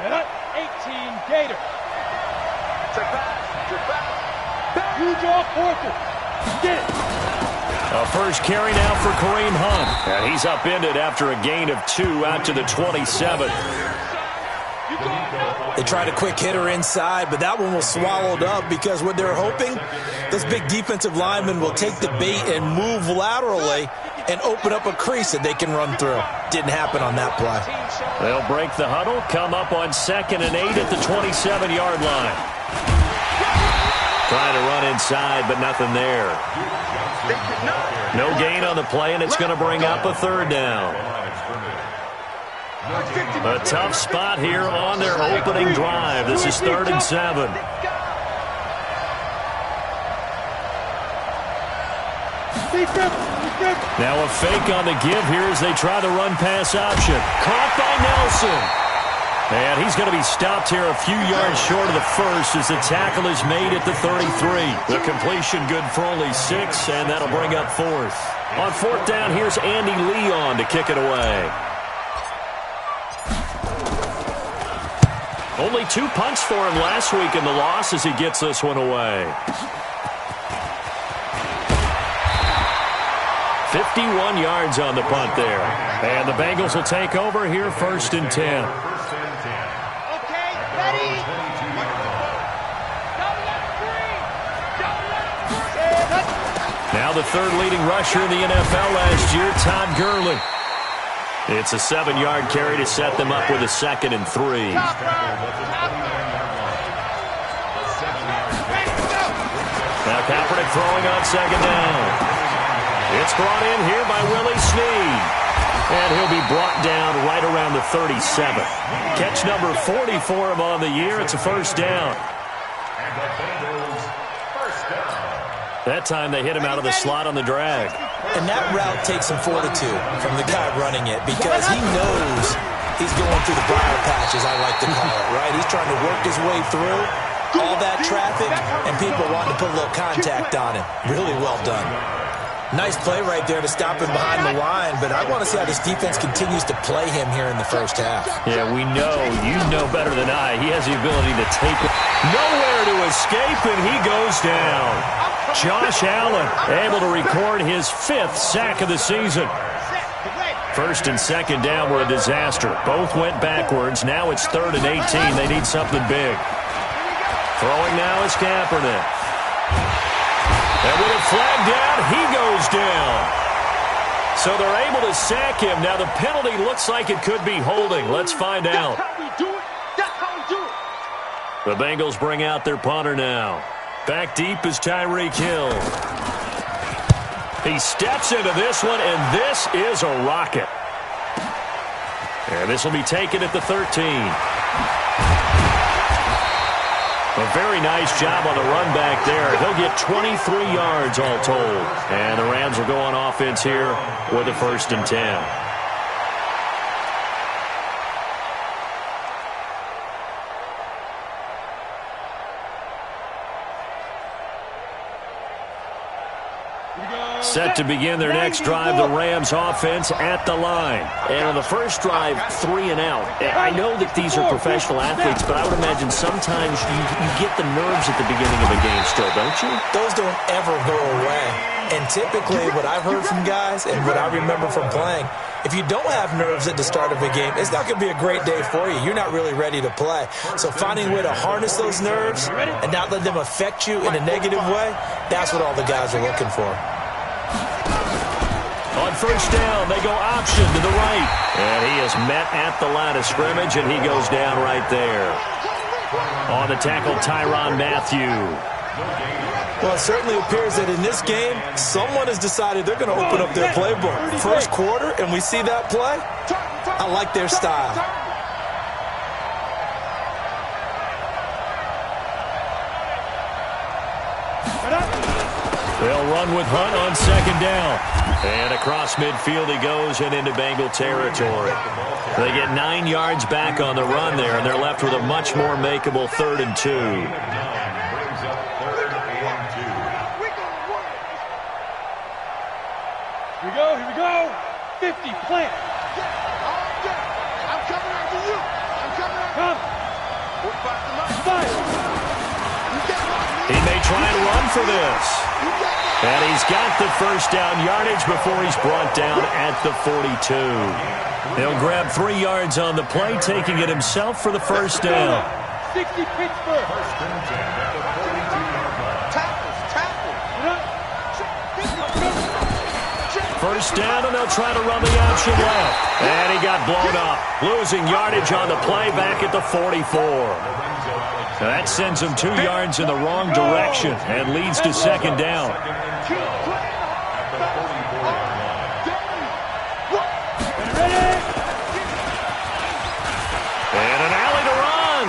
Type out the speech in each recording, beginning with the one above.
18 Gator. You draw quarter. Get it. A first carry now for Kareem Hunt. And he's upended after a gain of 2 out to the 27. They tried a quick hitter inside, but that one was swallowed up because what they're hoping, those big defensive linemen will take the bait and move laterally and open up a crease that they can run through. Didn't happen on that play. They'll break the huddle, come up on 2nd and 8 at the 27-yard line. Trying to run inside, but nothing there. No gain on the play, and it's going to bring up a 3rd down. A tough spot here on their opening drive. This is 3rd and 7. Now a fake on the give here as they try the run-pass option. Caught by Nelson. And he's going to be stopped here a few yards short of the first as the tackle is made at the 33. The completion good for only 6, and that'll bring up 4th. On 4th down, here's Andy Leon to kick it away. Only 2 punts for him last week in the loss as he gets this one away. 51 yards on the punt there. And the Bengals will take over here 1st and 10. Okay, ready. Now the 3rd leading rusher in the NFL last year, Todd Gurley. It's a 7-yard carry to set them up with a 2nd and 3. Now Kaepernick throwing on 2nd down. It's brought in here by Willie Snead. And he'll be brought down right around the 37. Catch number 40 for him on the year. It's a 1st down. That time they hit him out of the slot on the drag. And that route takes some fortitude from the guy running it because he knows he's going through the briar patch, as I like to call it, right? He's trying to work his way through all that traffic, and people want to put a little contact on him. Really well done. Nice play right there to stop him behind the line, but I want to see how this defense continues to play him here in the first half. Yeah, we know. You know better than I. He has the ability to take it. Nowhere to escape, and he goes down. Josh Allen able to record his 5th sack of the season. 1st and 2nd down were a disaster. Both went backwards. Now it's 3rd and 18. They need something big. Throwing now is Kaepernick. And with a flag down, he goes down. So they're able to sack him. Now the penalty looks like it could be holding. Let's find out. The Bengals bring out their punter now. Back deep is Tyreek Hill. He steps into this one, and this is a rocket. And this will be taken at the 13. A very nice job on the run back there. He'll get 23 yards all told. And the Rams will go on offense here with a 1st and 10. Set to begin their next drive, the Rams offense at the line. And on the first drive, 3 and out. I know that these are professional athletes, but I would imagine sometimes you get the nerves at the beginning of a game still, don't you? Those don't ever go away. And typically what I've heard from guys and what I remember from playing, if you don't have nerves at the start of a game, it's not going to be a great day for you. You're not really ready to play. So finding a way to harness those nerves and not let them affect you in a negative way, that's what all the guys are looking for. On 1st down, they go option to the right. And he is met at the line of scrimmage, and he goes down right there. On the tackle, Tyrann Mathieu. Well, it certainly appears that in this game, someone has decided they're going to open up their playbook. First quarter, and we see that play. I like their style. They'll run with Hunt on 2nd down. And across midfield he goes and into Bengal territory. They get 9 yards back on the run there, and they're left with a much more makeable 3rd and 2. Here we go. 50, plant. I'm coming after you. I'm coming after you. Come. He may try and run for this. And he's got the first down yardage before he's brought down at the 42. He'll grab 3 yards on the play, taking it himself for the first down. 60 Pittsburgh. First down, and they'll try to run the option left. And he got blown up, losing yardage on the play back at the 44. So that sends him 2 yards in the wrong direction and leads to second down. And an alley to run.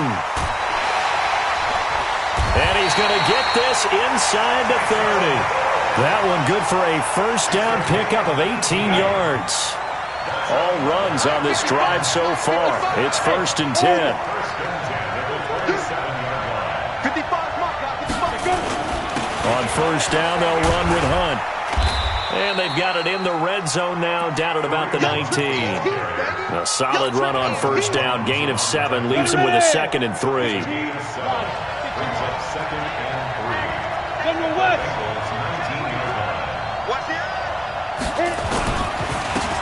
And he's going to get this inside the 30. That one good for a first down pickup of 18 yards. All runs on this drive so far. It's 1st and 10. On first down, they'll run with Hunt. And they've got it in the red zone now, down at about the 19. A solid run on first down. Gain of 7 leaves them with a 2nd and 3.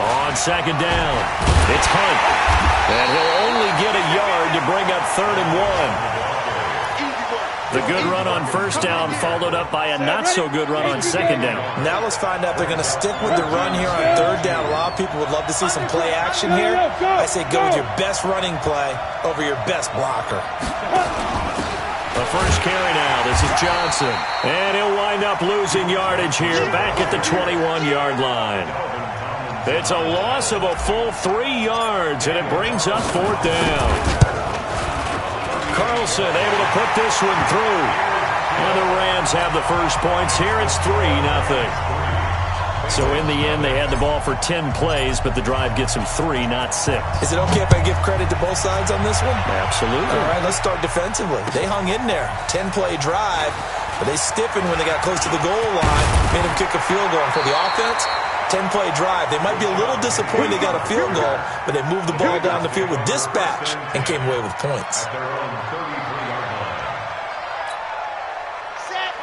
On second down, it's Hunt. And he'll only get a yard to bring up 3rd and 1. The good run on first down followed up by a not-so-good run on second down. Now let's find out if they're going to stick with the run here on 3rd down. A lot of people would love to see some play action here. I say go with your best running play over your best blocker. The first carry now. This is Johnson. And he'll wind up losing yardage here back at the 21-yard line. It's a loss of a full 3 yards, and it brings up 4th down. Carlson able to put this one through. And the Rams have the first points here. It's 3-0. So in the end, they had the ball for 10 plays, but the drive gets them 3, not 6. Is it okay if I give credit to both sides on this one? Absolutely. All right, let's start defensively. They hung in there. 10-play drive, but they stiffened when they got close to the goal line, made them kick a field goal. And for the offense, 10-play drive. They might be a little disappointed they got a field goal, but they moved the ball down the field with dispatch and came away with points.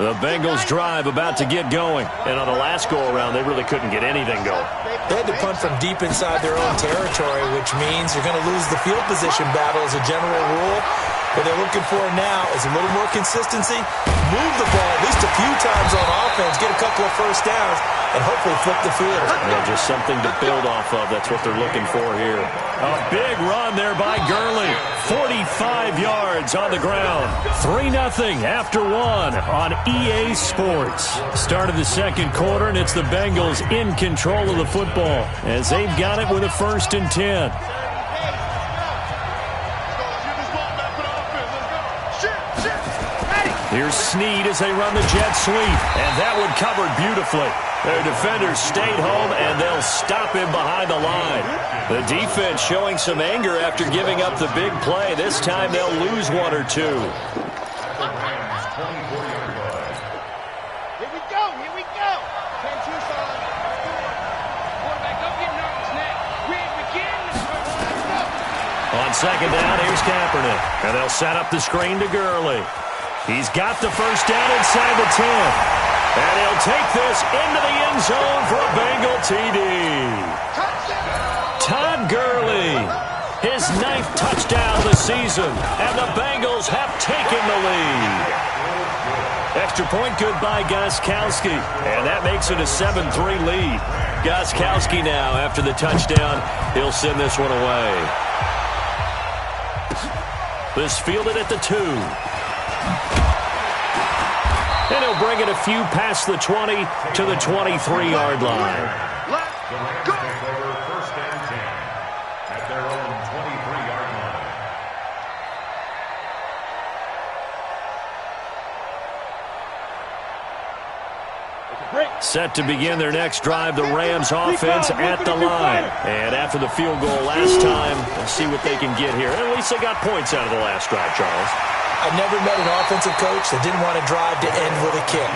The Bengals drive about to get going. And on the last go-around, they really couldn't get anything going. They had to punt from deep inside their own territory, which means you're going to lose the field position battle as a general rule. What they're looking for now is a little more consistency, move the ball at least a few times on offense, get a couple of first downs, and hopefully flip the field. Yeah, just something to build off of. That's what they're looking for here. A big run there by Gurley. 45 yards on the ground. 3-0 after 1 on EA Sports. Start of the second quarter, and it's the Bengals in control of the football as they've got it with a 1st and 10. Here's Snead as they run the jet sweep, and that one covered beautifully. Their defenders stayed home, and they'll stop him behind the line. The defense showing some anger after giving up the big play. This time they'll lose 1 or 2. Here we go, here we go. 10-2 side. Quarterback, don't get nervous now. We're beginning. On second down, here's Kaepernick, and they'll set up the screen to Gurley. He's got the first down inside the 10. And he'll take this into the end zone for a Bengal TD. Todd Gurley, his 9th touchdown of the season, and the Bengals have taken the lead. Extra point good by Gostkowski, and that makes it a 7-3 lead. Gostkowski now, after the touchdown, he'll send this one away. This fielded at the 2. And he'll bring it a few past the 20 to the 23-yard line. Let's go. First and 10 at their own 23-yard line. Set to begin their next drive, the Rams offense at the line. And after the field goal last time, we'll see what they can get here. At least they got points out of the last drive, Charles. I never met an offensive coach that didn't want to drive to end with a kick.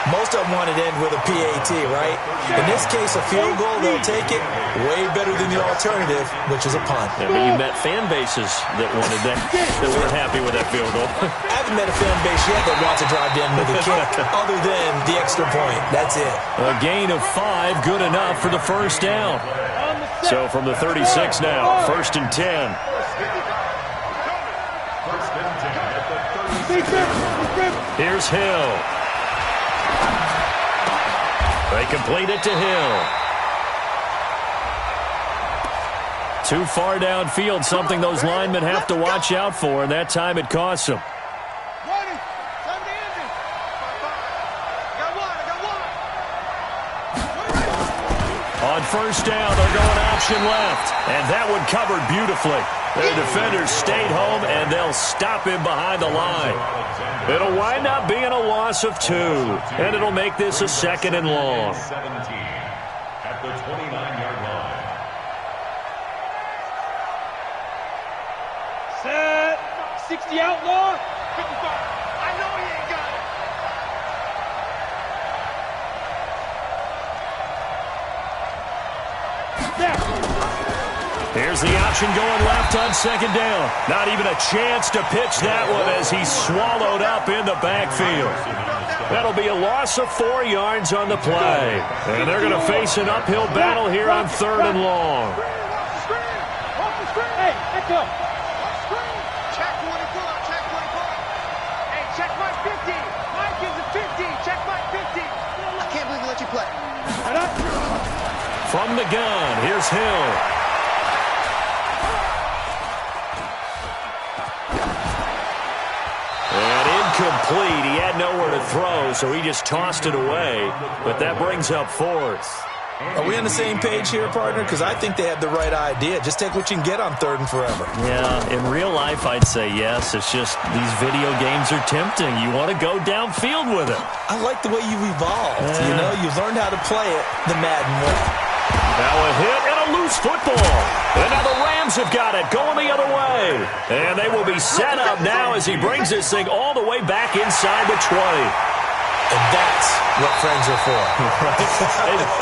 Most of them want it in with a PAT, right? In this case, a field goal, they'll take it. Way better than the alternative, which is a punt. Yeah, but you met fan bases that wanted that weren't happy with that field goal. I haven't met a fan base yet that wants to drive in with a kick other than the extra point. That's it. A gain of 5, good enough for the first down. So from the 36 now, 1st and 10. Here's Hill. They complete it to Hill. Too far downfield, something those linemen have to watch out for, and that time it costs them. On first down, they're going option left, and that one covered beautifully. Their defenders stayed home, and they'll stop him behind the line. It'll wind up being a loss of 2, and it'll make this a 2nd and long. 17 at the 29-yard line. Set. 60 outlaw. 55. I know he ain't got it. Here's the option going left on 2nd down. Not even a chance to pitch that one as he's swallowed up in the backfield. That'll be a loss of 4 yards on the play. And they're going to face an uphill battle here on 3rd and long. Hey, let's go. Check 24. Check 24. Hey, check my 50. Mike is a 50. Check my 50. I can't believe we let you play. From the gun, here's Hill. Complete. He had nowhere to throw, so he just tossed it away. But that brings up 4th. Are we on the same page here, partner? Because I think they had the right idea. Just take what you can get on 3rd and forever. Yeah, in real life, I'd say yes. It's just these video games are tempting. You want to go downfield with it. I like the way you've evolved. You know, you've learned how to play it the Madden way. Now a hit and a loose football. And now the Rams have got it going the other way. And they will be set up now as he brings this thing all the way back inside the 20. And that's what friends are for.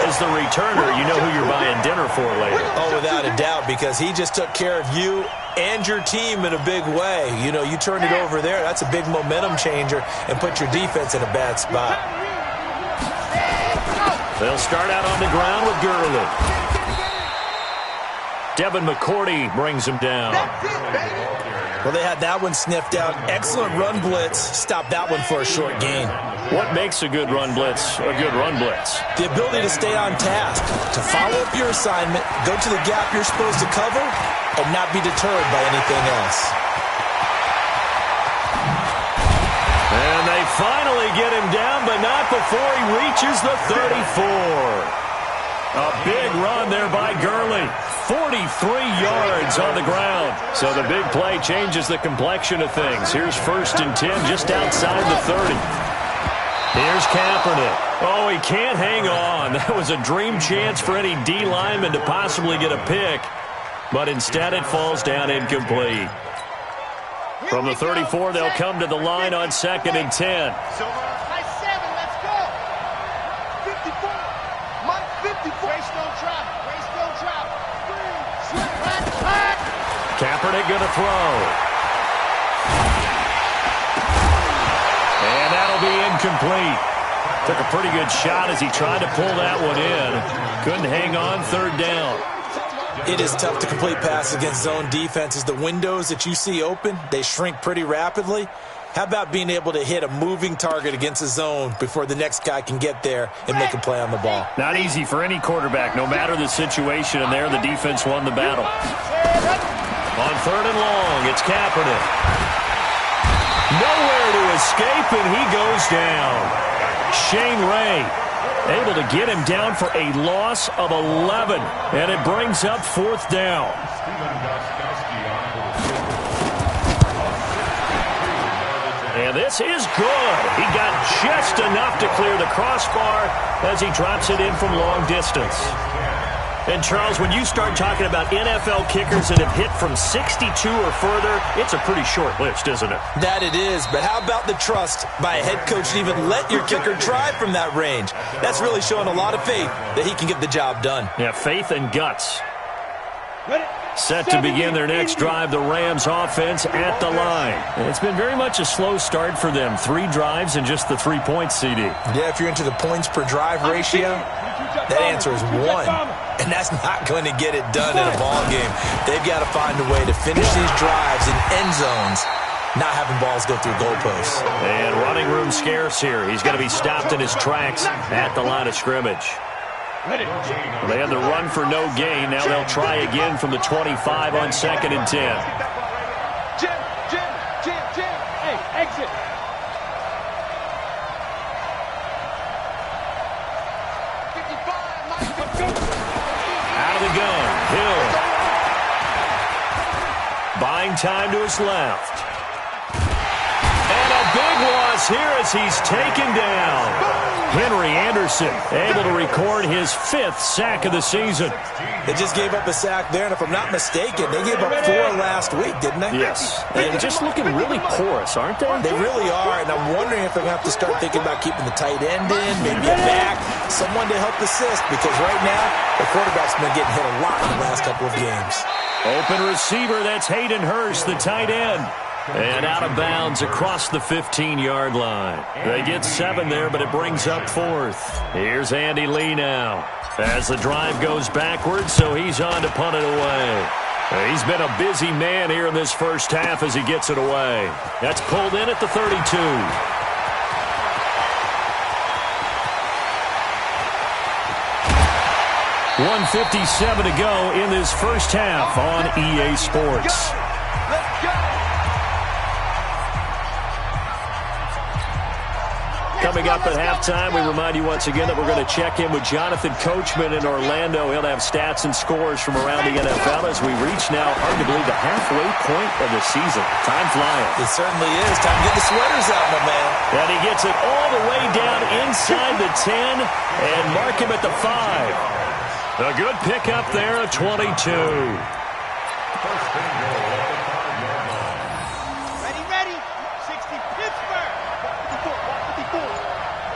As the returner, you know who you're buying dinner for later. Oh, without a doubt, because he just took care of you and your team in a big way. You know, you turned it over there. That's a big momentum changer and put your defense in a bad spot. They'll start out on the ground with Gurley. Devin McCourty brings him down. Well, they had that one sniffed out. Excellent run blitz. Stop that one for a short gain. What makes a good run blitz a good run blitz? The ability to stay on task, to follow up your assignment, go to the gap you're supposed to cover, and not be deterred by anything else. And they finally get him down, but not before he reaches the 34. A big run there by Gurley. 43 yards on the ground. So the big play changes the complexion of things. Here's 1st and 10 just outside the 30. Here's Kaepernick. Oh, he can't hang on. That was a dream chance for any D lineman to possibly get a pick. But instead it falls down incomplete. From the 34, they'll come to the line on 2nd and 10. Kaepernick going to throw. And that'll be incomplete. Took a pretty good shot as he tried to pull that one in. Couldn't hang on, 3rd down. It is tough to complete passes against zone defenses. The windows that you see open, they shrink pretty rapidly. How about being able to hit a moving target against a zone before the next guy can get there and make a play on the ball? Not easy for any quarterback, no matter the situation, and there the defense won the battle. On 3rd and long, it's Kaepernick. Nowhere to escape, and he goes down. Shane Ray able to get him down for a loss of 11, and it brings up 4th down. And this is good. He got just enough to clear the crossbar as he drops it in from long distance. And, Charles, when you start talking about NFL kickers that have hit from 62 or further, it's a pretty short list, isn't it? That it is, but how about the trust by a head coach to even let your kicker try from that range? That's really showing a lot of faith that he can get the job done. Yeah, faith and guts. Set to begin their next drive, the Rams offense at the line. And it's been very much a slow start for them. 3 drives and just the 3 points, CD. Yeah, if you're into the points per drive ratio, that answer is 1. And that's not going to get it done in a ball game. They've got to find a way to finish these drives in end zones, not having balls go through goalposts. And running room scarce here. He's going to be stopped in his tracks at the line of scrimmage. Well, they had the run for no gain. Now they'll try again from the 25 on 2nd and 10. Jim. Hey, exit. Out of the gun, Hill. Buying time to his left. And a big loss here as he's taken down. Henry Anderson able to record his 5th sack of the season. They just gave up a sack there, and if I'm not mistaken, they gave up 4 last week, didn't they? Yes. And just looking really porous, aren't they? They really are, and I'm wondering if they're going to have to start thinking about keeping the tight end in, maybe a back, someone to help assist, because right now, the quarterback's been getting hit a lot in the last couple of games. Open receiver, that's Hayden Hurst, the tight end. And out of bounds across the 15-yard line. They get 7 there, but it brings up 4th. Here's Andy Lee now. As the drive goes backwards, so he's on to punt it away. He's been a busy man here in this first half as he gets it away. That's pulled in at the 32. .157 to go in this first half on EA Sports. Let's go. Coming up at halftime, we remind you once again that we're going to check in with Jonathan Coachman in Orlando. He'll have stats and scores from around the NFL as we reach now, hard to believe, the halfway point of the season. Time flying. It certainly is. Time to get the sweaters out, my man. And he gets it all the way down inside the 10 and mark him at the 5. A good pickup there, a 22. Ready. 60 Pittsburgh. 54.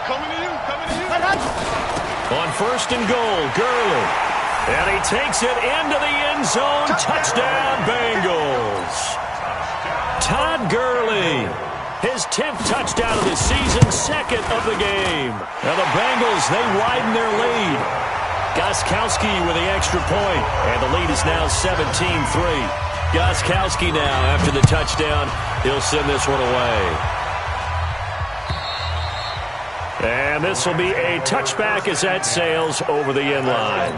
Coming to you. On 1st and goal, Gurley. And he takes it into the end zone. Touchdown, Bengals. Todd Gurley. His 10th touchdown of the season, 2nd of the game. Now the Bengals, they widen their lead. Gostkowski with the extra point. And the lead is now 17-3. Gostkowski now, after the touchdown, he'll send this one away. And this will be a touchback as that sails over the end line.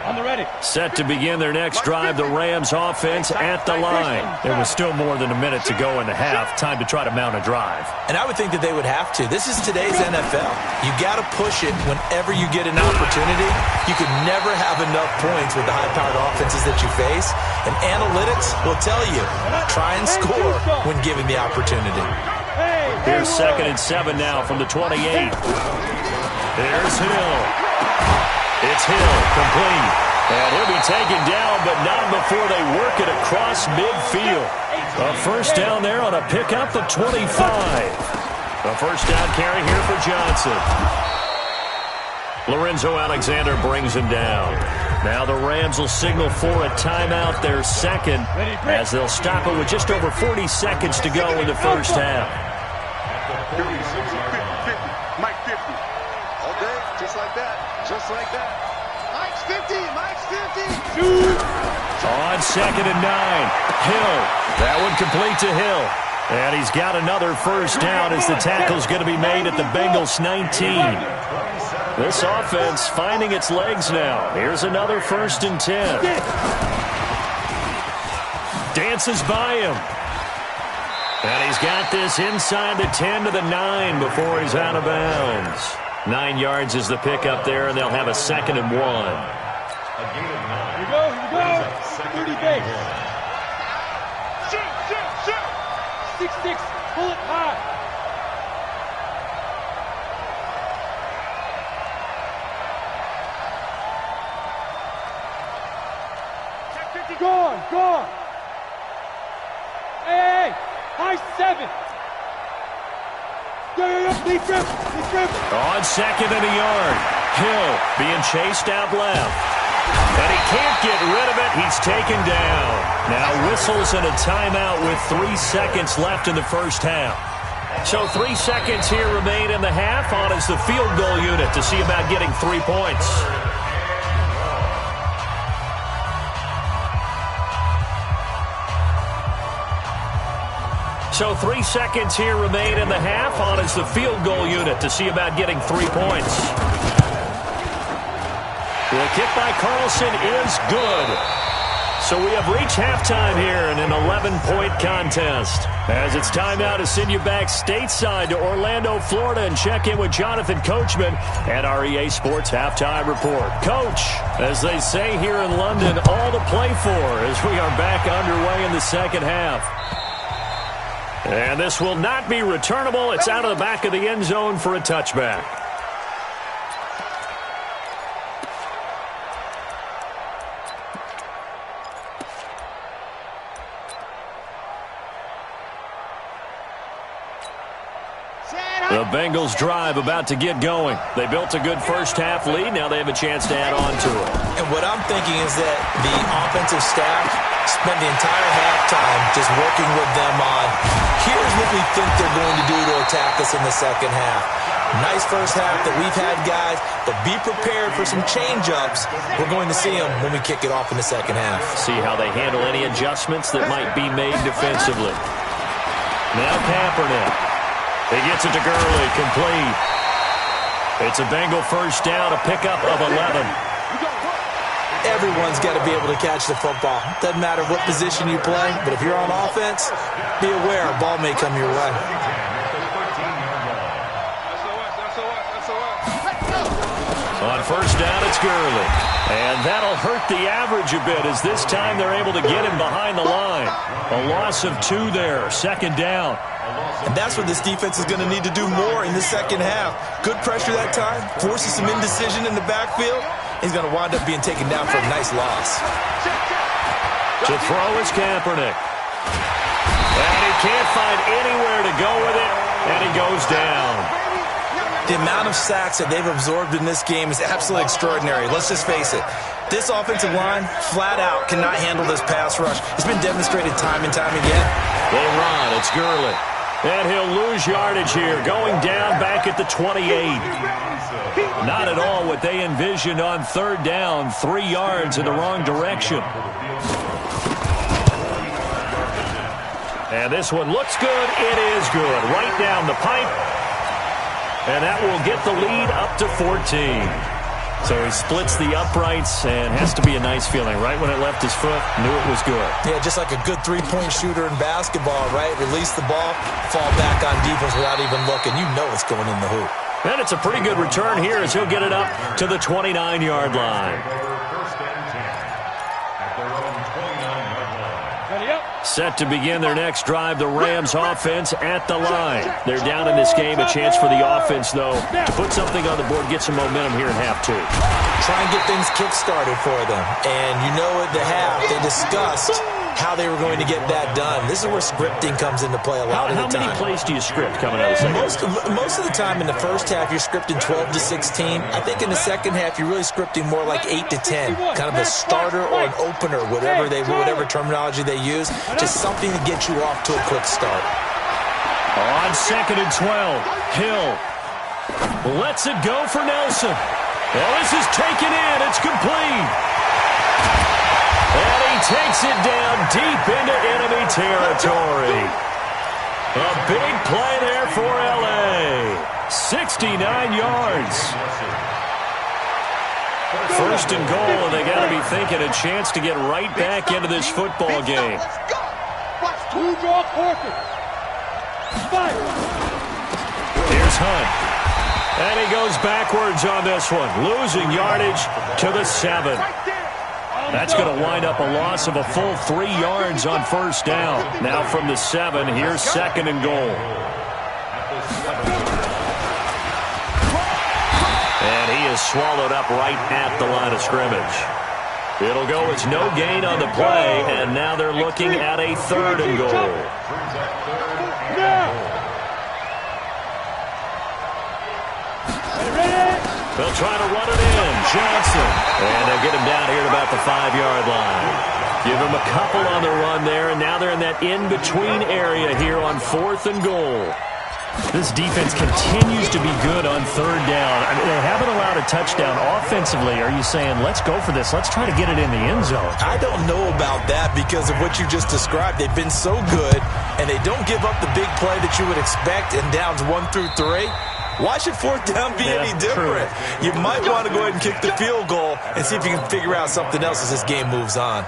On the ready. Set to begin their next drive, the Rams offense at the line. There was still more than a minute to go in the half. Time to try to mount a drive. And I would think that they would have to. This is today's NFL. You got to push it whenever you get an opportunity. You can never have enough points with the high-powered offenses that you face. And analytics will tell you, try and score when given the opportunity. Here's 2nd and 7 now from the 28. There's Hill. It's Hill, complete. And he'll be taken down, but not before they work it across midfield. A first down there on a pickup of 25. A first down carry here for Johnson. Lor'Renzo Alexander brings him down. Now the Rams will signal for a timeout, their 2nd, as they'll stop it with just over 40 seconds to go in the first half. 50. Mike 50. All day, just like that. Mike's 50. On 2nd and 9, Hill. That one complete to Hill. And he's got another first down as the tackle's going to be made at the Bengals 19. This offense finding its legs now. Here's another 1st and 10. Dances by him. And he's got this inside the 10 to the 9 before he's out of bounds. 9 yards is the pickup there, and they'll have a 2nd and 1. Here we go. 30 base. Shoot. 6-6. Pull it high. Go on. Hey, high 7. Lead grip. On second and a yard. Hill being chased out left. And he can't get rid of it. He's taken down. Now whistles and a timeout with 3 seconds left in the first half. So 3 seconds here remain in the half. On is the field goal unit to see about getting 3 points. So 3 seconds here remain in the half. On is the field goal unit to see about getting 3 points. The kick by Carlson is good. So we have reached halftime here in an 11-point contest. As it's time now to send you back stateside to Orlando, Florida, and check in with Jonathan Coachman at our EA Sports Halftime Report. Coach, as they say here in London, all to play for as we are back underway in the second half. And this will not be returnable. It's out of the back of the end zone for a touchback. The Bengals drive about to get going. They built a good first half lead. Now they have a chance to add on to it. And what I'm thinking is that the offensive staff spent the entire halftime just working with them on, here's what we think they're going to do to attack us in the second half. Nice first half that we've had, guys, but be prepared for some change-ups. We're going to see them when we kick it off in the second half. See how they handle any adjustments that might be made defensively. Now Kaepernick. He gets it to Gurley, complete. It's a Bengal first down, a pickup of 11. Everyone's got to be able to catch the football. Doesn't matter what position you play, but if you're on offense, be aware a ball may come your way. On first down, it's Gurley. And that'll hurt the average a bit as this time they're able to get him behind the line. A loss of 2 there, second down. And that's what this defense is going to need to do more in the second half. Good pressure that time, forces some indecision in the backfield. He's going to wind up being taken down for a nice loss. To throw is Kaepernick. And he can't find anywhere to go with it, and he goes down. The amount of sacks that they've absorbed in this game is absolutely extraordinary. Let's just face it. This offensive line, flat out, cannot handle this pass rush. It's been demonstrated time and time again. They run. It's Gurley. And he'll lose yardage here, going down back at the 28. Not at all what they envisioned on third down, 3 yards in the wrong direction. And this one looks good. It is good. Right down the pipe. And that will get the lead up to 14. So he splits the uprights and has to be a nice feeling. Right when it left his foot, knew it was good. Yeah, just like a good three-point shooter in basketball, right? Release the ball, fall back on defense without even looking. You know it's going in the hoop. And it's a pretty good return here as he'll get it up to the 29-yard line. Set to begin their next drive, the Rams offense at the line. They're down in this game. A chance for the offense, though, to put something on the board, get some momentum here in half 2. Try and get things kick-started for them. And you know at the half, they discussed how they were going to get that done. This is where scripting comes into play a lot of the time. How many plays do you script coming out of the second half? Most of the time in the first half, you're scripting 12 to 16. I think in the second half, you're really scripting more like 8 to 10. Kind of a starter or an opener, whatever terminology they use. Just something to get you off to a quick start. On second and 12, Hill lets it go for Nelson. Well, this is taken in. It's complete. And he takes it down deep into enemy territory. A big play there for L.A. 69 yards. First and goal, and they got to be thinking a chance to get right back into this football game. Here's Hunt. And he goes backwards on this one, losing yardage to the 7. That's going to wind up a loss of a full 3 yards on first down. Now from the 7, here's second and goal. And he is swallowed up right at the line of scrimmage. It'll go as no gain on the play, and now they're looking at a 3rd and goal. They'll try to run it in. Johnson. And they'll get him down here at about the 5-yard line. Give him a couple on the run there, and now they're in that in-between area here on 4th and goal. This defense continues to be good on 3rd down. I mean, they haven't allowed a touchdown offensively. Are you saying, let's go for this? Let's try to get it in the end zone. I don't know about that because of what you just described. They've been so good, and they don't give up the big play that you would expect in downs 1 through 3. Why should 4th down be any different? You might want to go ahead and kick the field goal and see if you can figure out something else as this game moves on.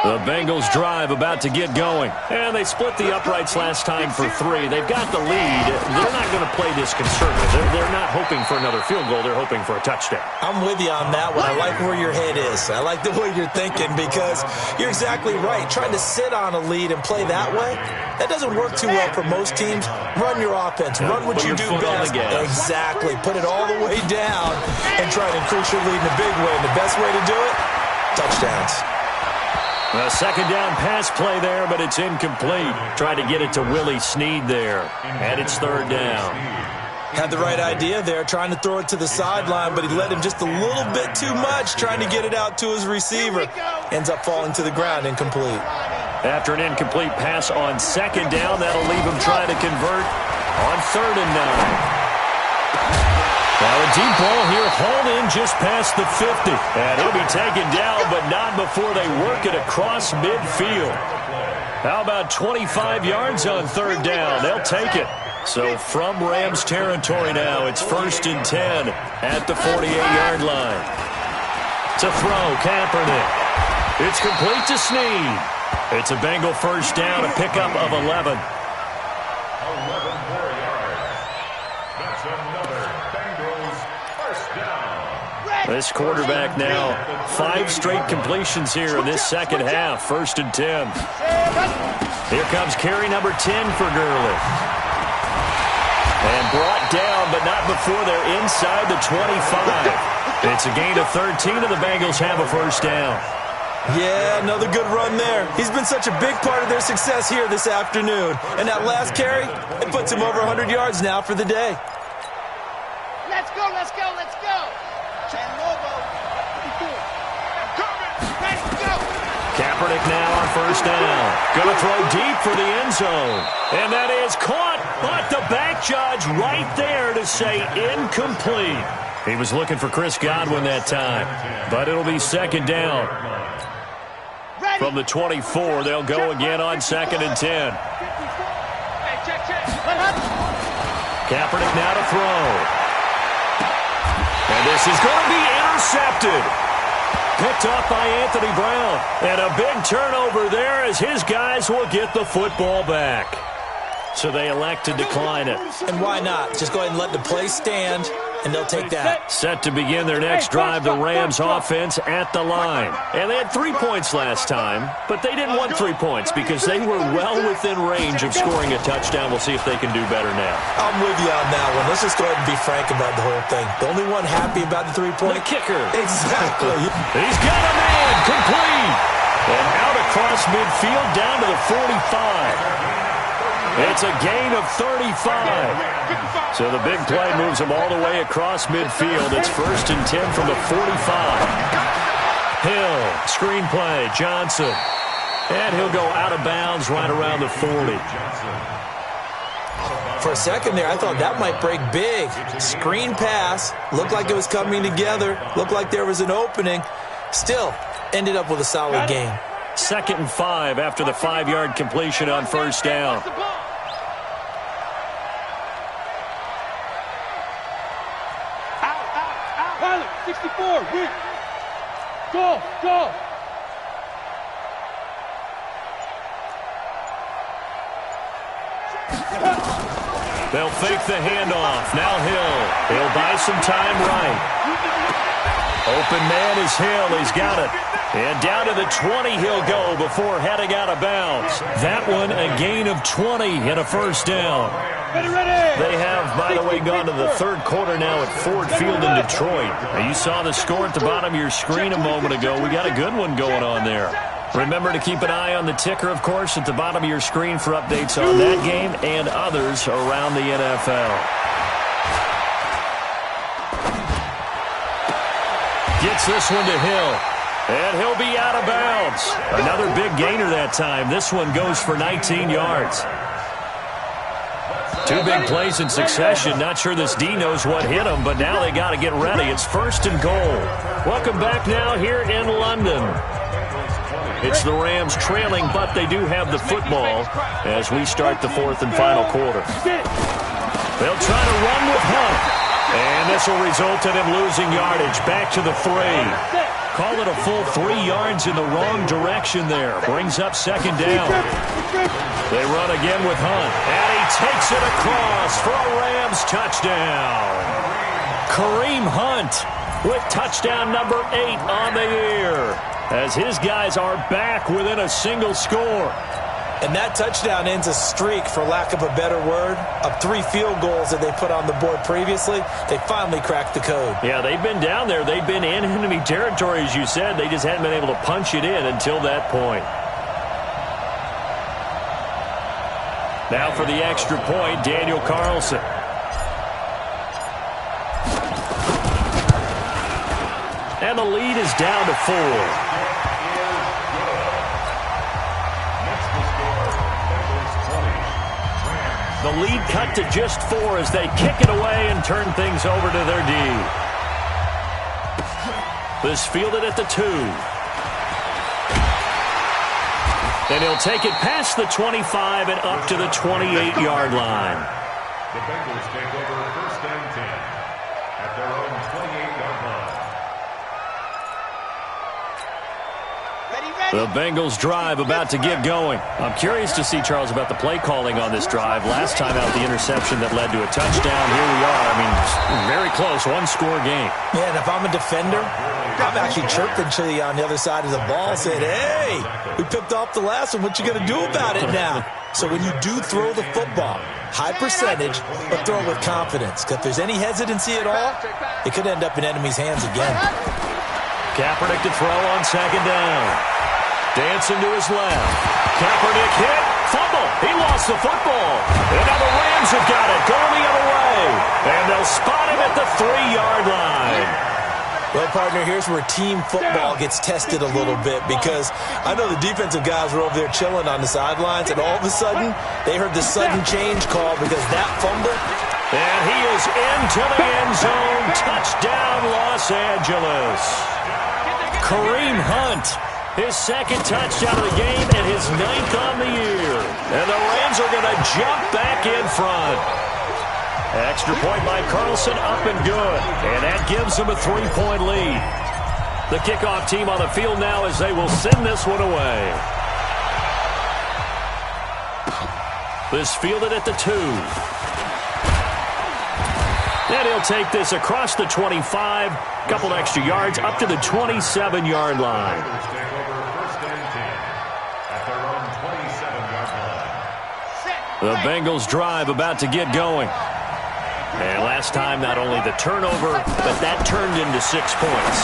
The Bengals drive about to get going. And they split the uprights last time for 3. They've got the lead. They're not going to play this conservative. They're not hoping for another field goal. They're hoping for a touchdown. I'm with you on that one. I like where your head is. I like the way you're thinking because you're exactly right. Trying to sit on a lead and play that way, that doesn't work too well for most teams. Run your offense. Run what you do best. Exactly. Put it all the way down and try to increase your lead in a big way. And the best way to do it, touchdowns. A 2nd down pass play there, but it's incomplete. Tried to get it to Willie Snead there. And it's 3rd down. Had the right idea there, trying to throw it to the sideline, but he let him just a little bit too much, trying to get it out to his receiver. Ends up falling to the ground, incomplete. After an incomplete pass on 2nd down, that'll leave him trying to convert on 3rd and 9. Now a deep ball here, hauled in just past the 50. And it'll be taken down, but not before they work it across midfield. How about 25 yards on 3rd down? They'll take it. So from Rams territory now, it's 1st and 10 at the 48-yard line. To throw, Kaepernick. It's complete to Snead. It's a Bengal 1st down, a pickup of 11. 11 more yards. That's another Bengals 1st down. This quarterback now, 5 straight completions here in this 2nd half. 1st and 10. Here comes carry number 10 for Gurley. And brought down, but not before they're inside the 25. It's a gain of 13, and the Bengals have a 1st down. Yeah, another good run there. He's been such a big part of their success here this afternoon. And that last carry, it puts him over 100 yards now for the day. Let's go, let's go, let's go. Kaepernick now on 1st down. Going to throw deep for the end zone. And that is caught, but the back judge right there to say incomplete. He was looking for Chris Godwin that time, but it'll be 2nd down. From the 24, they'll go again on 2nd and 10. Kaepernick now to throw. And this is going to be intercepted. Picked up by Anthony Brown. And a big turnover there as his guys will get the football back. So they elect to decline it. And why not? Just go ahead and let the play stand, and they'll take that. Set to begin their next drive, the Rams offense at the line. And they had 3 points last time, but they didn't want 3 points because they were well within range of scoring a touchdown. We'll see if they can do better now. I'm with you on that one. Let's just go ahead and be frank about the whole thing. The only one happy about the 3-point? The kicker. Exactly. He's got a man, complete. And out across midfield, down to the 45. It's a gain of 35. So the big play moves them all the way across midfield. It's 1st and 10 from the 45. Hill, screen play, Johnson. And he'll go out of bounds right around the 40. For a second there, I thought that might break big. Screen pass. Looked like it was coming together. Looked like there was an opening. Still, ended up with a solid gain. 2nd and 5 after the 5-yard completion on 1st down. Pilot, 64, weak. Go, go. They'll fake the handoff. Now Hill. He'll buy some time right. Open man is Hill. He's got it. And down to the 20 he'll go before heading out of bounds. That one a gain of 20 and a first down. They have, by the way, gone to the third quarter now at Ford Field in Detroit. Now, you saw the score at the bottom of your screen a moment ago. We got a good one going on there. Remember to keep an eye on the ticker, of course, at the bottom of your screen for updates on that game and others around the NFL. Gets this one to Hill. And he'll be out of bounds. Another big gainer that time. This one goes for 19 yards. Two big plays in succession. Not sure this D knows what hit him, but now they got to get ready. It's first and goal. Welcome back now here in London. It's the Rams trailing, but they do have the football as we start the fourth and final quarter. They'll try to run with Hunt. And this will result in him losing yardage. Back to the 3. Call it a full 3 yards in the wrong direction there. Brings up second down. They run again with Hunt. And he takes it across for a Rams touchdown. Kareem Hunt with touchdown number 8 on the year, as his guys are back within a single score. And that touchdown ends a streak, for lack of a better word, of 3 field goals that they put on the board previously. They finally cracked the code. Yeah, they've been down there. They've been in enemy territory, as you said. They just hadn't been able to punch it in until that point. Now for the extra point, Daniel Carlson. And the lead is down to 4. The lead cut to just 4 as they kick it away and turn things over to their D. This fielded at the 2. And he'll take it past the 25 and up to the 28-yard line. The Bengals take over first and 10 at their own 28-yard line. The Bengals drive about to get going. I'm curious to see, Charles, about the play calling on this drive. Last time out, the interception that led to a touchdown. Here we are. I mean, very close, one-score game. Yeah, and if I'm a defender, I'm actually chirping to you on the other side of the ball, saying, hey, we picked off the last one. What you going to do about it now? So when you do throw the football, high percentage, but throw it with confidence. Because if there's any hesitancy at all, it could end up in enemy's hands again. Kaepernick to throw on second down. Dancing to his left. Kaepernick hit. Fumble. He lost the football. And now the Rams have got it. Going the other way. And they'll spot him at the 3-yard line. Well, partner, here's where team football gets tested a little bit, because I know the defensive guys were over there chilling on the sidelines, and all of a sudden, they heard the sudden change call because that fumble. And he is into the end zone. Touchdown, Los Angeles. Kareem Hunt. His second touchdown of the game and his 9th on the year. And the Rams are going to jump back in front. Extra point by Carlson, up and good. And that gives them a 3-point lead. The kickoff team on the field now as they will send this one away. This fielded at the 2. And he'll take this across the 25. Couple extra yards up to the 27-yard line. The Bengals drive about to get going. And last time, not only the turnover, but that turned into 6 points.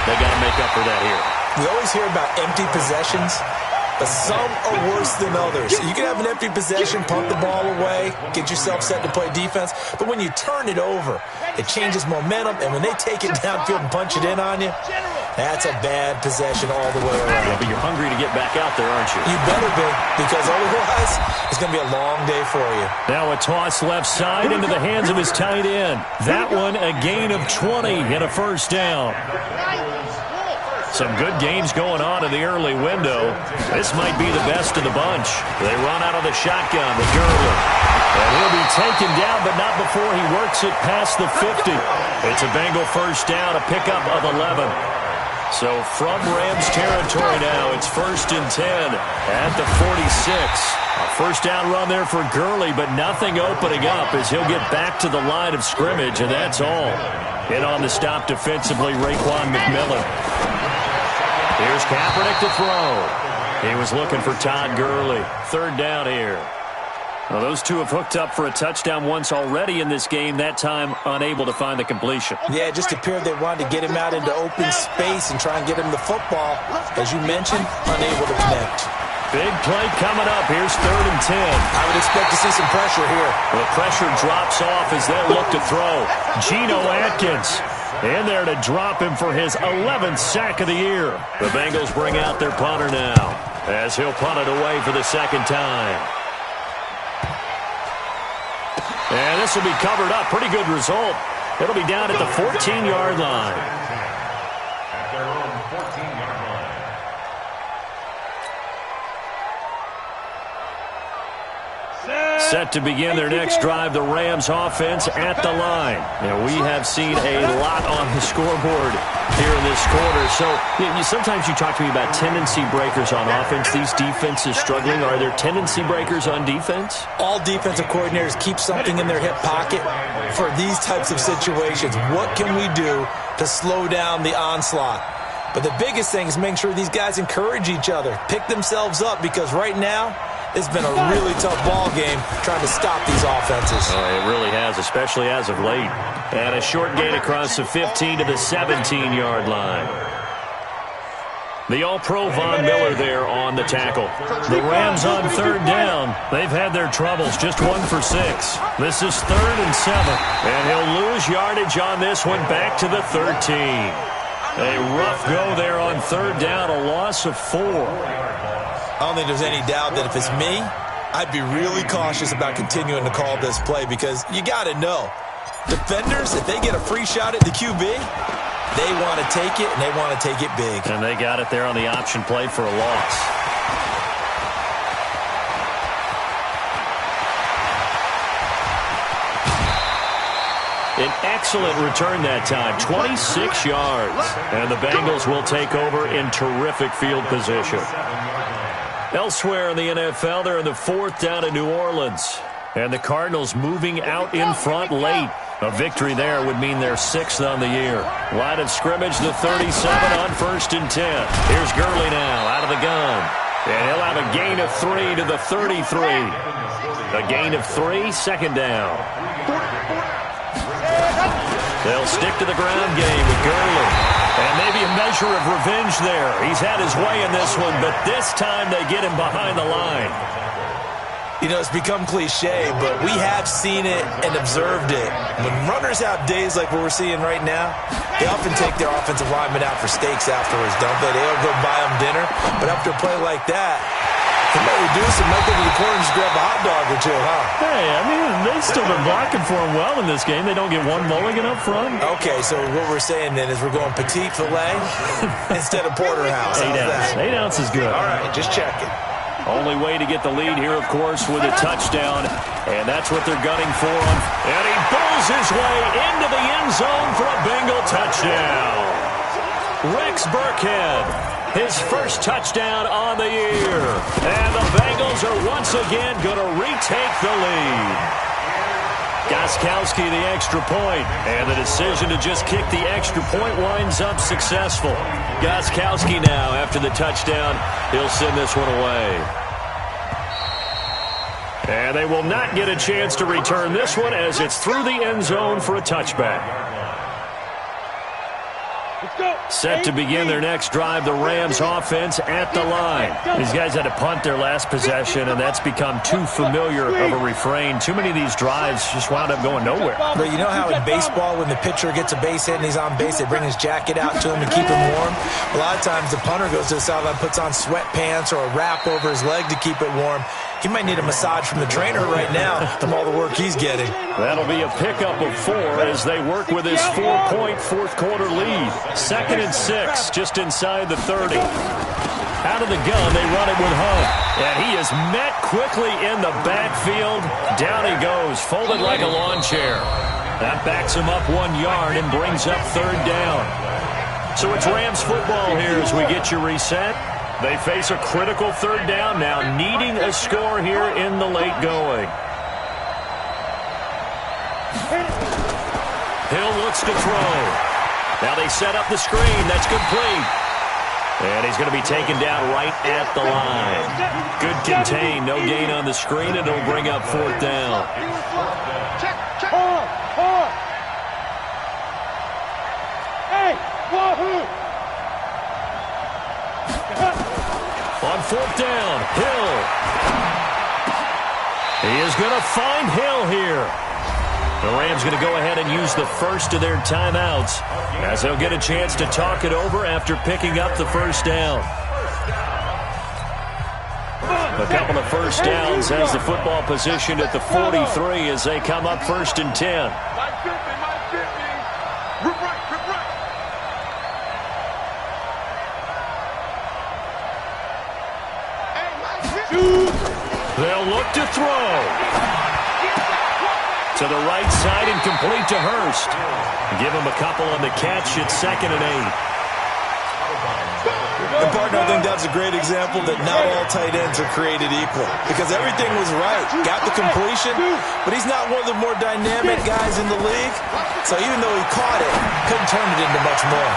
They got to make up for that here. We always hear about empty possessions, but some are worse than others. You can have an empty possession, punt the ball away, get yourself set to play defense, but when you turn it over, it changes momentum, and when they take it downfield and punch it in on you, that's a bad possession all the way around. Yeah, but you're hungry to get back out there, aren't you? You better be, because otherwise it's going to be a long day for you. Now a toss left side into the hands of his tight end. That one a gain of 20 and a first down. Some good games going on in the early window. This might be the best of the bunch. They run out of the shotgun with Gurley. And he'll be taken down, but not before he works it past the 50. It's a Bengal first down, a pickup of 11. So from Rams territory now, it's first and 10 at the 46. A first down run there for Gurley, but nothing opening up as he'll get back to the line of scrimmage, and that's all. In on the stop defensively, Raekwon McMillan. Here's Kaepernick to throw. He was looking for Todd Gurley. Third down here. Well, those two have hooked up for a touchdown once already in this game, that time unable to find the completion. Yeah, it just appeared they wanted to get him out into open space and try and get him the football. As you mentioned, unable to connect. Big play coming up. Here's 3rd and 10. I would expect to see some pressure here. The pressure drops off as they look to throw. Geno Atkins in there to drop him for his 11th sack of the year. The Bengals bring out their punter now as he'll punt it away for the second time. And this will be covered up. Pretty good result. It'll be down at the 14-yard line. At their own 14-yard line. Set to begin their next drive, the Rams offense at the line. Now, we have seen a lot on the scoreboard here in this quarter. So, sometimes you talk to me about tendency breakers on offense. These defenses struggling. Are there tendency breakers on defense? All defensive coordinators keep something in their hip pocket for these types of situations. What can we do to slow down the onslaught? But the biggest thing is making sure these guys encourage each other, pick themselves up, because right now, it's been a really tough ball game trying to stop these offenses. Oh, it really has, especially as of late. And a short gain across the 15 to the 17-yard line. The All-Pro Von Miller there on the tackle. The Rams on 3rd down. They've had their troubles, just 1 for 6. This is 3rd and 7. And he'll lose yardage on this one back to the 13. A rough go there on 3rd down, a loss of 4. I don't think there's any doubt that if it's me, I'd be really cautious about continuing to call this play, because you got to know, defenders, if they get a free shot at the QB, they want to take it, and they want to take it big. And they got it there on the option play for a loss. An excellent return that time, 26 yards. And the Bengals will take over in terrific field position. Elsewhere in the NFL, they're in the 4th down in New Orleans. And the Cardinals moving out in front late. A victory there would mean they're 6th on the year. Line of scrimmage, the 37 on 1st and 10. Here's Gurley now out of the gun. And he'll have a gain of 3 to the 33. A gain of 3, 2nd down. They'll stick to the ground game with Gurley. And maybe a measure of revenge there. He's had his way in this one, but this time they get him behind the line. You know, it's become cliche, but we have seen it and observed it. When runners have days like what we're seeing right now, they often take their offensive linemen out for steaks afterwards, don't they? They'll go buy them dinner, but after a play like that, they might reduce it, might go to the corner and just grab a hot dog or two, huh? Hey, I mean, they've still been blocking for him well in this game. They don't get one mulligan up front. Okay, so what we're saying then is we're going petite filet instead of porterhouse. 8 ounce. 8 ounce is good. All right, just checking. Only way to get the lead here, of course, with a touchdown. And that's what they're gunning for. And he pulls his way into the end zone for a Bengal touchdown. Rex Burkhead, his first touchdown on the year. And the Bengals are once again going to retake the lead. Gostkowski the extra point, and the decision to just kick the extra point winds up successful. Gostkowski now, after the touchdown, he'll send this one away. And they will not get a chance to return this one as it's through the end zone for a touchback. Set to begin their next drive, the Rams offense at the line. These guys had to punt their last possession, and that's become too familiar of a refrain. Too many of these drives just wound up going nowhere. But you know how in baseball, when the pitcher gets a base hit and he's on base, they bring his jacket out to him to keep him warm? A lot of times the punter goes to the sideline, puts on sweatpants or a wrap over his leg to keep it warm. He might need a massage from the trainer right now from all the work he's getting. That'll be a pickup of 4 as they work with his 4-point fourth-quarter lead. 2nd and 6, just inside the 30. Out of the gun, they run it with Hunt. And he is met quickly in the backfield. Down he goes, folded like a lawn chair. That backs him up 1 yard and brings up 3rd down. So it's Rams football here as we get you reset. They face a critical 3rd down now, needing a score here in the late going. Hill looks to throw. Now they set up the screen. That's complete. And he's going to be taken down right at the line. Good contain, no gain on the screen, and it'll bring up 4th down. Hey, wahoo! On 4th down, Hill. He is going to find Hill here. The Rams going to go ahead and use the first of their timeouts as they'll get a chance to talk it over after picking up the 1st down. A couple of first downs has the football position at the 43 as they come up 1st and 10. They'll look to throw. To the right side and complete to Hurst. Give him a couple on the catch at 2nd and 8. And partner, I think that's a great example that not all tight ends are created equal. Because everything was right. Got the completion, but he's not one of the more dynamic guys in the league. So even though he caught it, couldn't turn it into much more.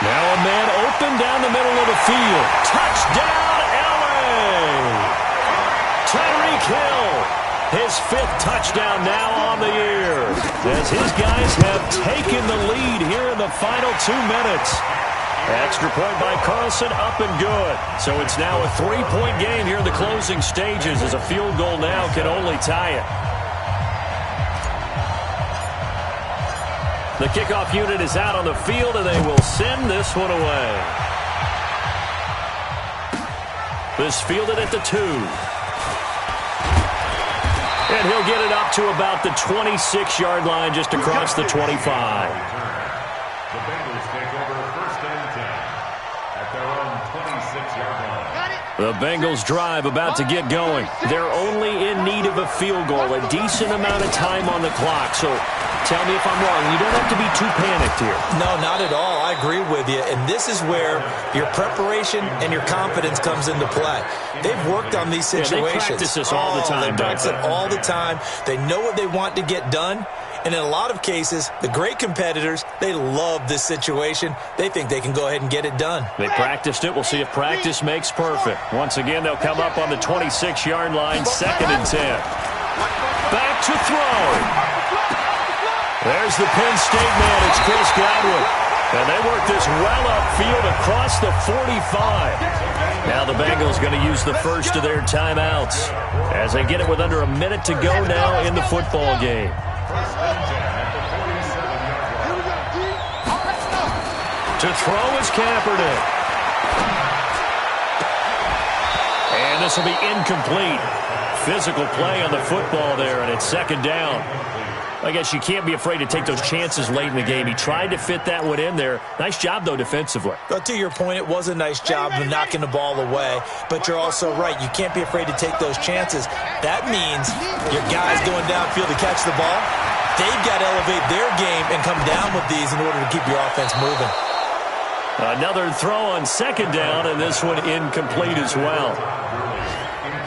Now a man open down the middle of the field. Touchdown, LA! Tyreek Hill. His 5th touchdown now on the year as his guys have taken the lead here in the final 2 minutes. Extra point by Carlson, up and good. So it's now a 3-point game here in the closing stages as a field goal now can only tie it. The kickoff unit is out on the field and they will send this one away. This fielded at the 2. And he'll get it up to about the 26-yard line just across the 25. The Bengals take over 1st and 10 at their own 26-yard line. The Bengals drive about to get going. They're only in need of a field goal, a decent amount of time on the clock. So tell me if I'm wrong. You don't have to be too panicked here. No, not at all. I agree with you. And this is where your preparation and your confidence comes into play. They've worked on these situations. Yeah, they practice this all the time. They practice it all the time. They know what they want to get done. And in a lot of cases, the great competitors, they love this situation. They think they can go ahead and get it done. They practiced it. We'll see if practice makes perfect. Once again, they'll come up on the 26-yard line, 2nd and 10. Back to throw. There's the Penn State man. It's Chris Godwin. And they work this well upfield across the 45. Now the Bengals going to use the first of their timeouts as they get it with under a minute to go now in the football game. To throw is Kaepernick. And this will be incomplete. Physical play on the football there, and it's 2nd down. I guess you can't be afraid to take those chances late in the game. He tried to fit that one in there. Nice job, though, defensively. But to your point, it was a nice job of knocking the ball away. But you're also right. You can't be afraid to take those chances. That means your guys going downfield to catch the ball, they've got to elevate their game and come down with these in order to keep your offense moving. Another throw on 2nd down, and this one incomplete as well.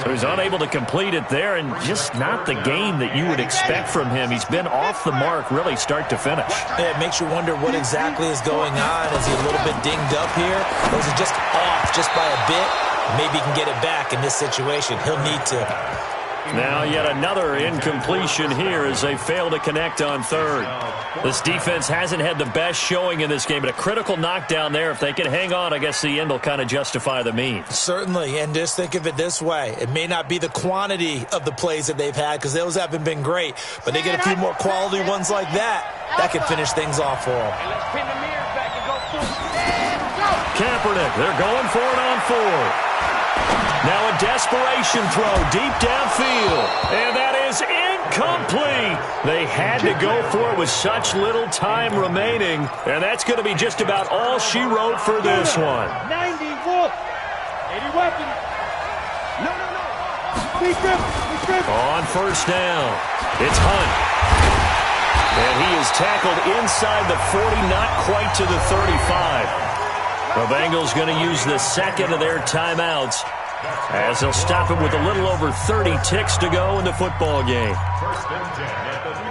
So he's unable to complete it there, and just not the game that you would expect from him. He's been off the mark, really, start to finish. Yeah, it makes you wonder what exactly is going on. Is he a little bit dinged up here? Or is he just off just by a bit? Maybe he can get it back in this situation. He'll need to. Now yet another incompletion here as they fail to connect on 3rd. This defense hasn't had the best showing in this game, but a critical knockdown there. If they can hang on, I guess the end will kind of justify the means. Certainly, and just think of it this way. It may not be the quantity of the plays that they've had because those haven't been great, but they get a few more quality ones like that. That could finish things off for them. Kaepernick, they're going for it on 4th. Now a desperation throw deep downfield, and that is incomplete. They had to go for it with such little time remaining, and that's going to be just about all she wrote for this one. 90 wolf. 80 weapons. No. On 1st down, it's Hunt. And he is tackled inside the 40, not quite to the 35. The Bengals going to use the 2nd of their timeouts as they'll stop him with a little over 30 ticks to go in the football game.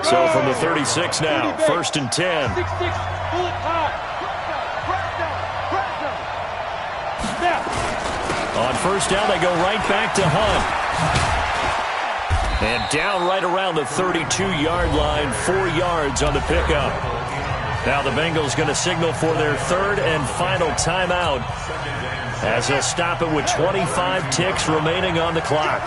So from the 36 now, 1st and 10. out. On first down, they go right back to Hunt. And down right around the 32-yard line, 4 yards on the pickup. Now the Bengals going to signal for their third and final timeout as they'll stop it with 25 ticks remaining on the clock.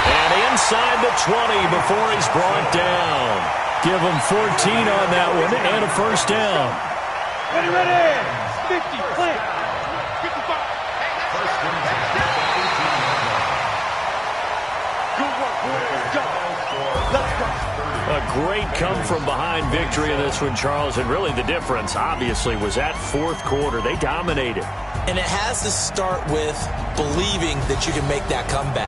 And inside the 20 before he's brought down. Give him 14 on that one and a first down. Ready. 50, plant. 55. Good work, boys. Let's go. Let's go. A great come-from-behind victory in this one, Charles. And really the difference, obviously, was that fourth quarter. They dominated. And it has to start with believing that you can make that comeback.